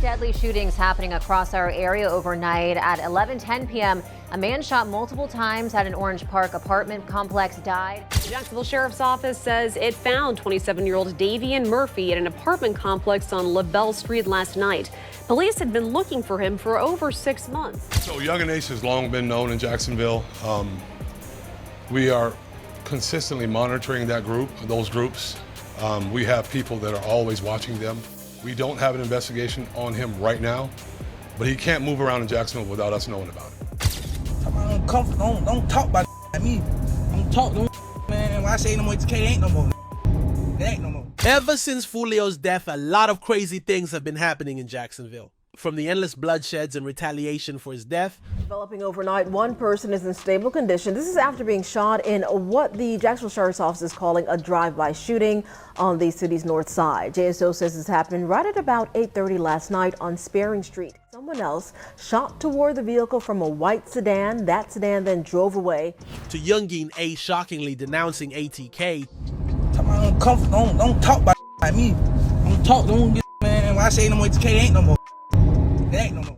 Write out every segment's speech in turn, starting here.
Deadly shootings happening across our area overnight. At 11:10 p.m., a man shot multiple times at an Orange Park apartment complex died. The Jacksonville Sheriff's Office says it found 27-year-old Davion Murphy at an apartment complex on LaBelle Street last night. Police had been looking for him for over 6 months. So Young and Ace has long been known in Jacksonville. We are consistently monitoring those groups. We have people that are always watching them. We don't have an investigation on him right now, but he can't move around in Jacksonville without us knowing about it. Don't talk about me. Don't talk to man. When I say no more, it's K ain't no more. It ain't no more. Ever since Foolio's death, a lot of crazy things have been happening in Jacksonville. From the endless bloodsheds and retaliation for his death. Developing overnight, one person is in stable condition. This is after being shot in what the Jacksonville Sheriff's Office is calling a drive-by shooting on the city's north side. JSO says this happened right at about 8:30 last night on Sparing Street. Someone else shot toward the vehicle from a white sedan. That sedan then drove away. To Youngin A shockingly denouncing ATK. Don't talk about me. Don't talk to man. When I say no more, it's K ain't no more.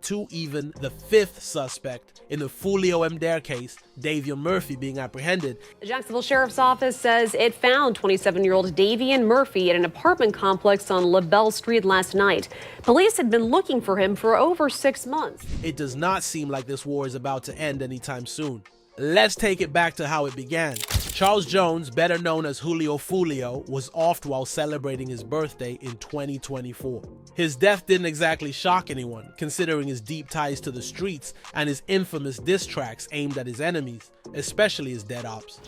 To even the fifth suspect in the Julio case, Davion Murphy, being apprehended. The Jacksonville Sheriff's Office says it found 27-year-old Davion Murphy at an apartment complex on LaBelle Street last night. Police had been looking for him for over 6 months. It does not seem like this war is about to end anytime soon. Let's take it back to how it began. Charles Jones, better known as Julio Foolio, was offed while celebrating his birthday in 2024. His death didn't exactly shock anyone, considering his deep ties to the streets and his infamous diss tracks aimed at his enemies, especially his dead ops.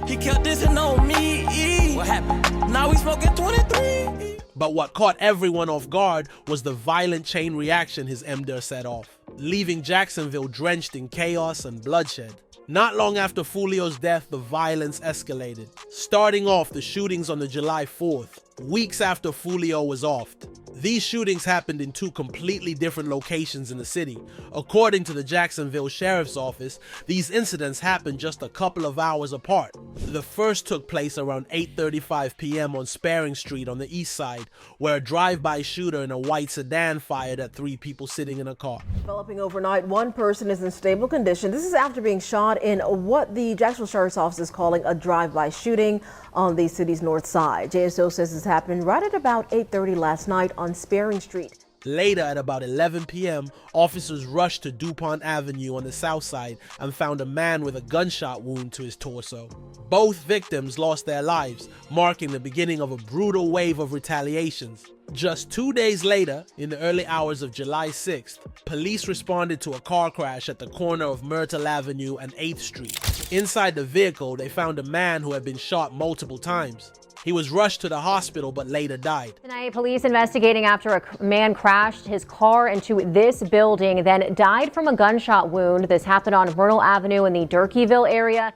He kept dissing on me. What happened? Now we smoking 23. But what caught everyone off guard was the violent chain reaction his MDR set off, leaving Jacksonville drenched in chaos and bloodshed. Not long after Foolio's death, the violence escalated, starting off the shootings on the July 4th, weeks after Foolio was offed. These shootings happened in two completely different locations in the city. According to the Jacksonville Sheriff's Office, these incidents happened just a couple of hours apart. The first took place around 8:35 p.m. on Sparing Street on the east side, where a drive-by shooter in a white sedan fired at 3 people sitting in a car. Developing overnight, one person is in stable condition. This is after being shot in what the Jacksonville Sheriff's Office is calling a drive-by shooting on the city's north side. JSO says this happened right at about 8:30 last night on Sparing Street. Later, at about 11 p.m., officers rushed to DuPont Avenue on the south side and found a man with a gunshot wound to his torso. Both victims lost their lives, marking the beginning of a brutal wave of retaliations. Just 2 days later, in the early hours of July 6th, police responded to a car crash at the corner of Myrtle Avenue and 8th Street. Inside the vehicle, they found a man who had been shot multiple times. He was rushed to the hospital but later died. Tonight, police investigating after a man crashed his car into this building, then died from a gunshot wound. This happened on Myrtle Avenue in the Durkeeville area.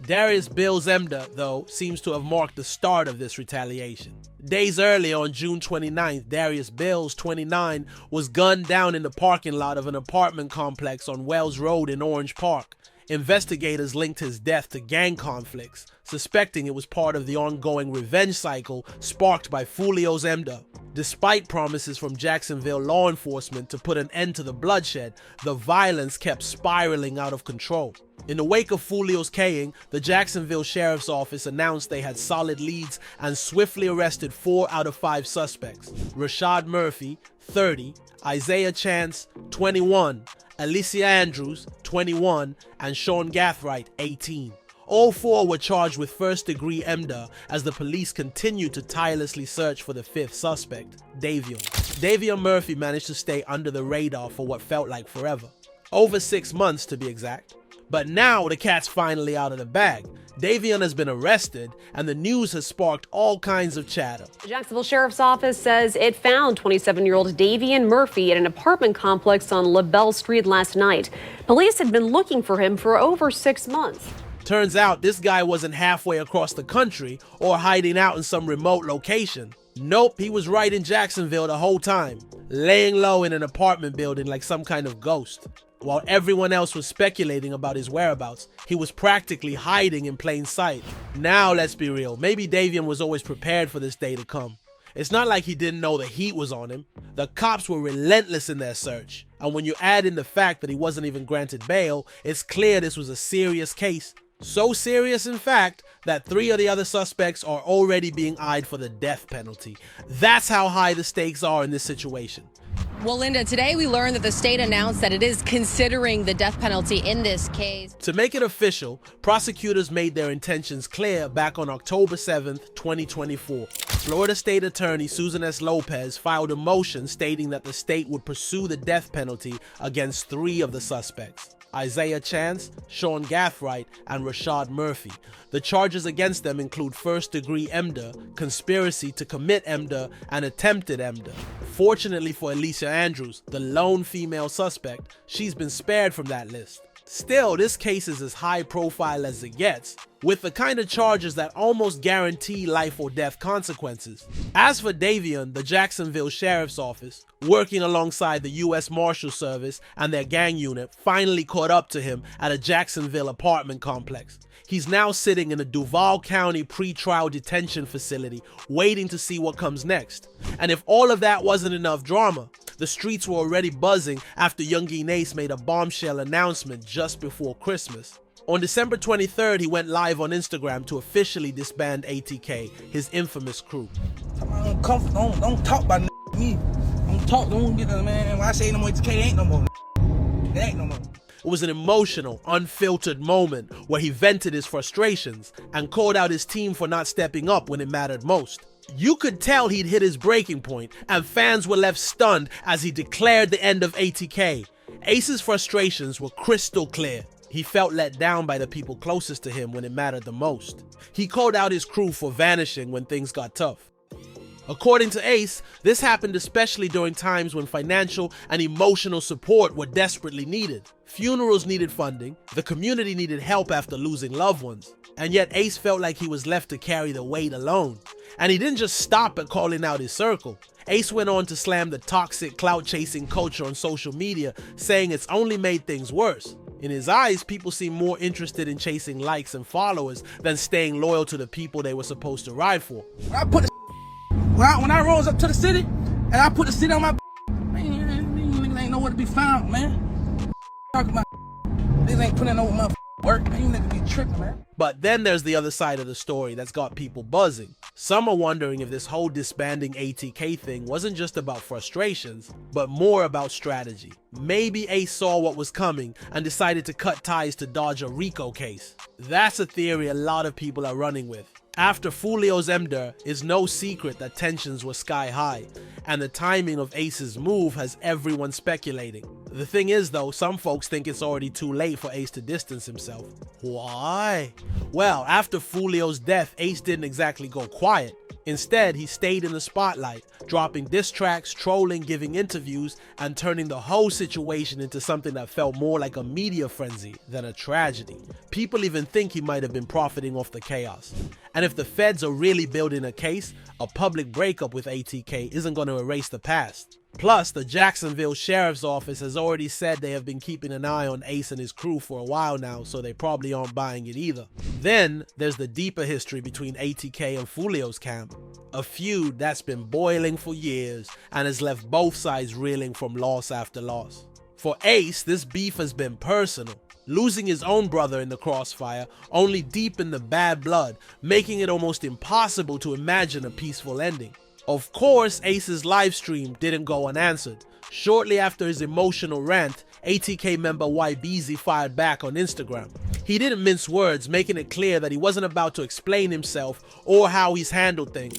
Darius Bill's Emda, though, seems to have marked the start of this retaliation. Days earlier, on June 29th, Darius Bills, 29, was gunned down in the parking lot of an apartment complex on Wells Road in Orange Park. Investigators linked his death to gang conflicts, suspecting it was part of the ongoing revenge cycle sparked by Foolio's Emda. Despite promises from Jacksonville law enforcement to put an end to the bloodshed, the violence kept spiraling out of control. In the wake of Foolio's killing, the Jacksonville Sheriff's Office announced they had solid leads and swiftly arrested 4 out of 5 suspects. Rashad Murphy, 30, Isaiah Chance, 21, Alicia Andrews, 21, and Sean Gathright, 18. All 4 were charged with first-degree MDR as the police continued to tirelessly search for the 5th suspect, Davion. Davion Murphy managed to stay under the radar for what felt like forever. Over 6 months to be exact. But now the cat's finally out of the bag. Davion has been arrested, and the news has sparked all kinds of chatter. The Jacksonville Sheriff's Office says it found 27-year-old Davion Murphy at an apartment complex on LaBelle Street last night. Police had been looking for him for over 6 months. Turns out this guy wasn't halfway across the country or hiding out in some remote location. Nope, he was right in Jacksonville the whole time, laying low in an apartment building like some kind of ghost. While everyone else was speculating about his whereabouts, he was practically hiding in plain sight. Now let's be real, maybe Davion was always prepared for this day to come. It's not like he didn't know the heat was on him. The cops were relentless in their search. And when you add in the fact that he wasn't even granted bail, it's clear this was a serious case. So serious, in fact, that 3 of the other suspects are already being eyed for the death penalty. That's how high the stakes are in this situation. Well, Linda, today we learned that the state announced that it is considering the death penalty in this case. To make it official, prosecutors made their intentions clear back on October 7th, 2024. Florida State Attorney Susan S. Lopez filed a motion stating that the state would pursue the death penalty against 3 of the suspects: Isaiah Chance, Sean Gathright, and Rashad Murphy. The charges against them include first-degree murder, conspiracy to commit murder, and attempted murder. Fortunately for Alicia Andrews, the lone female suspect, she's been spared from that list. Still, this case is as high profile as it gets, with the kind of charges that almost guarantee life or death consequences. As for Davion, the Jacksonville Sheriff's Office, working alongside the U.S. Marshal Service and their gang unit, finally caught up to him at a Jacksonville apartment complex. He's now sitting in a Duval County pretrial detention facility, waiting to see what comes next. And if all of that wasn't enough drama, the streets were already buzzing after Youngin Ace made a bombshell announcement just before Christmas. On December 23rd, he went live on Instagram to officially disband ATK, his infamous crew. Don't talk about me. Don't get the man. When I say no more ATK, ain't no more. It ain't no more. It was an emotional, unfiltered moment where he vented his frustrations and called out his team for not stepping up when it mattered most. You could tell he'd hit his breaking point, and fans were left stunned as he declared the end of ATK. Ace's frustrations were crystal clear. He felt let down by the people closest to him when it mattered the most. He called out his crew for vanishing when things got tough. According to Ace, this happened especially during times when financial and emotional support were desperately needed. Funerals needed funding, the community needed help after losing loved ones, and yet Ace felt like he was left to carry the weight alone. And he didn't just stop at calling out his circle. Ace went on to slam the toxic clout-chasing culture on social media, saying it's only made things worse. In his eyes, people seem more interested in chasing likes and followers than staying loyal to the people they were supposed to ride for. When I rose up to the city, and I put the city on my niggas ain't nowhere to be found, man. Talking about niggas ain't putting no work, man. You niggas be tripping, man. But then there's the other side of the story that's got people buzzing. Some are wondering if this whole disbanding ATK thing wasn't just about frustrations, but more about strategy. Maybe Ace saw what was coming and decided to cut ties to dodge a RICO case. That's a theory a lot of people are running with. After Foolio's murder, it's no secret that tensions were sky high, and the timing of Ace's move has everyone speculating. The thing is though, some folks think it's already too late for Ace to distance himself. Why? Well, after Foolio's death, Ace didn't exactly go quiet. Instead, he stayed in the spotlight, dropping diss tracks, trolling, giving interviews, and turning the whole situation into something that felt more like a media frenzy than a tragedy. People even think he might have been profiting off the chaos. And if the feds are really building a case, a public breakup with ATK isn't going to erase the past. Plus, the Jacksonville Sheriff's Office has already said they have been keeping an eye on Ace and his crew for a while now, so they probably aren't buying it either. Then, there's the deeper history between ATK and Foolio's camp. A feud that's been boiling for years and has left both sides reeling from loss after loss. For Ace, this beef has been personal. Losing his own brother in the crossfire only deepened the bad blood, making it almost impossible to imagine a peaceful ending. Of course, Ace's livestream didn't go unanswered. Shortly after his emotional rant, ATK member YBZ fired back on Instagram. He didn't mince words, making it clear that he wasn't about to explain himself or how he's handled things.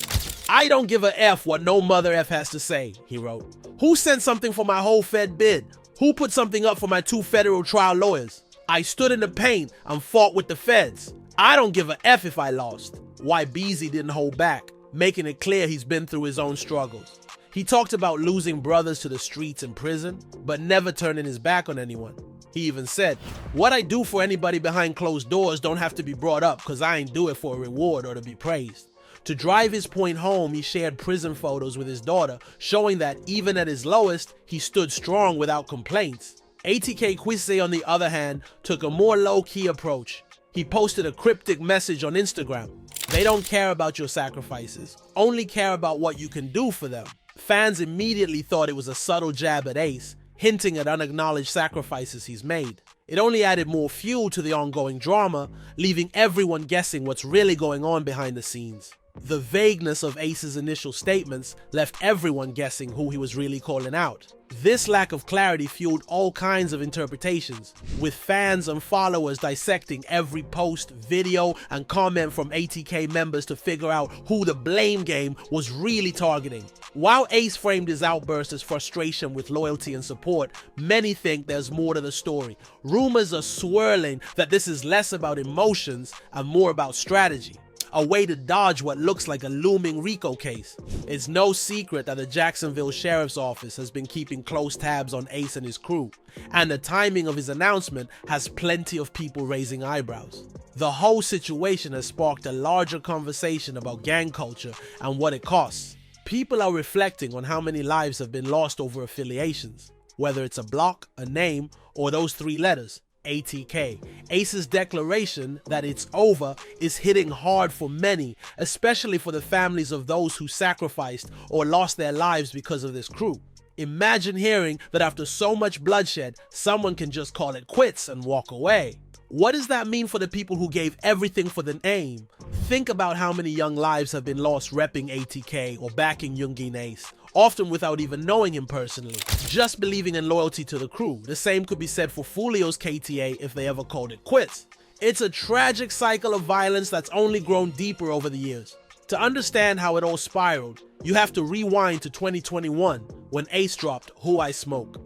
"I don't give a F what no mother F has to say," he wrote. "Who sent something for my whole Fed bid? Who put something up for my 2 federal trial lawyers? I stood in the paint and fought with the feds. I don't give a F if I lost." YBZ didn't hold back, making it clear he's been through his own struggles. He talked about losing brothers to the streets and prison, but never turning his back on anyone. He even said, "What I do for anybody behind closed doors don't have to be brought up because I ain't do it for a reward or to be praised." To drive his point home, he shared prison photos with his daughter, showing that even at his lowest, he stood strong without complaints. ATK Quise, on the other hand, took a more low-key approach. He posted a cryptic message on Instagram. They don't care about your sacrifices, only care about what you can do for them. Fans immediately thought it was a subtle jab at Ace, hinting at unacknowledged sacrifices he's made. It only added more fuel to the ongoing drama, leaving everyone guessing what's really going on behind the scenes. The vagueness of Ace's initial statements left everyone guessing who he was really calling out. This lack of clarity fueled all kinds of interpretations, with fans and followers dissecting every post, video, and comment from ATK members to figure out who the blame game was really targeting. While Ace framed his outburst as frustration with loyalty and support, many think there's more to the story. Rumors are swirling that this is less about emotions and more about strategy. A way to dodge what looks like a looming RICO case. It's no secret that the Jacksonville Sheriff's Office has been keeping close tabs on Ace and his crew, and the timing of his announcement has plenty of people raising eyebrows. The whole situation has sparked a larger conversation about gang culture and what it costs. People are reflecting on how many lives have been lost over affiliations, whether it's a block, a name, or those 3 letters. ATK. Ace's declaration that it's over is hitting hard for many, especially for the families of those who sacrificed or lost their lives because of this crew. Imagine hearing that after so much bloodshed, someone can just call it quits and walk away. What does that mean for the people who gave everything for the name? Think about how many young lives have been lost repping ATK or backing Youngin Ace, often without even knowing him personally, just believing in loyalty to the crew. The same could be said for Foolio's KTA if they ever called it quits. It's a tragic cycle of violence that's only grown deeper over the years. To understand how it all spiraled, you have to rewind to 2021 when Ace dropped Who I Smoke.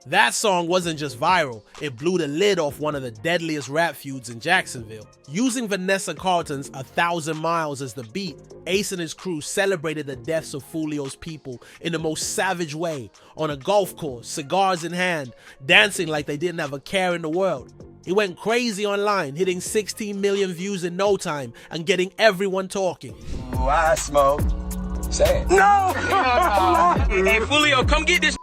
That song wasn't just viral, it blew the lid off one of the deadliest rap feuds in Jacksonville. Using Vanessa Carlton's 1,000 Miles as the beat, Ace and his crew celebrated the deaths of Foolio's people in the most savage way, on a golf course, cigars in hand, dancing like they didn't have a care in the world. He went crazy online, hitting 16 million views in no time and getting everyone talking. Who I Smoke. Say it. No! Hey, Foolio, come get this.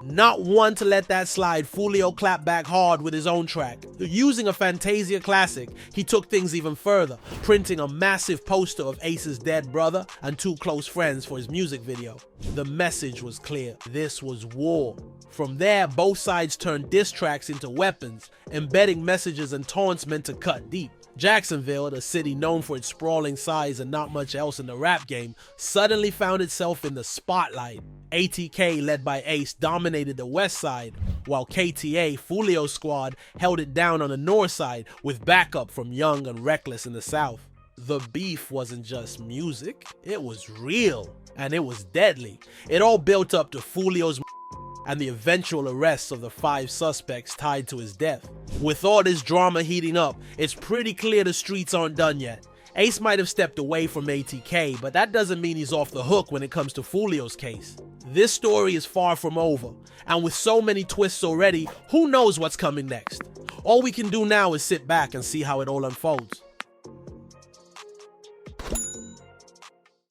Not one to let that slide, Foolio clapped back hard with his own track. Using a Fantasia classic, he took things even further, printing a massive poster of Ace's dead brother and 2 close friends for his music video. The message was clear. This was war. From there, both sides turned diss tracks into weapons, embedding messages and taunts meant to cut deep. Jacksonville, the city known for its sprawling size and not much else in the rap game, suddenly found itself in the spotlight. ATK, led by Ace, dominated the west side, while KTA, Foolio's squad, held it down on the north side with backup from Young and Reckless in the south. The beef wasn't just music, it was real, and it was deadly. It all built up to Foolio's and the eventual arrests of the 5 suspects tied to his death. With all this drama heating up, it's pretty clear the streets aren't done yet. Ace might have stepped away from ATK, but that doesn't mean he's off the hook when it comes to Foolio's case. This story is far from over, and with so many twists already, who knows what's coming next? All we can do now is sit back and see how it all unfolds.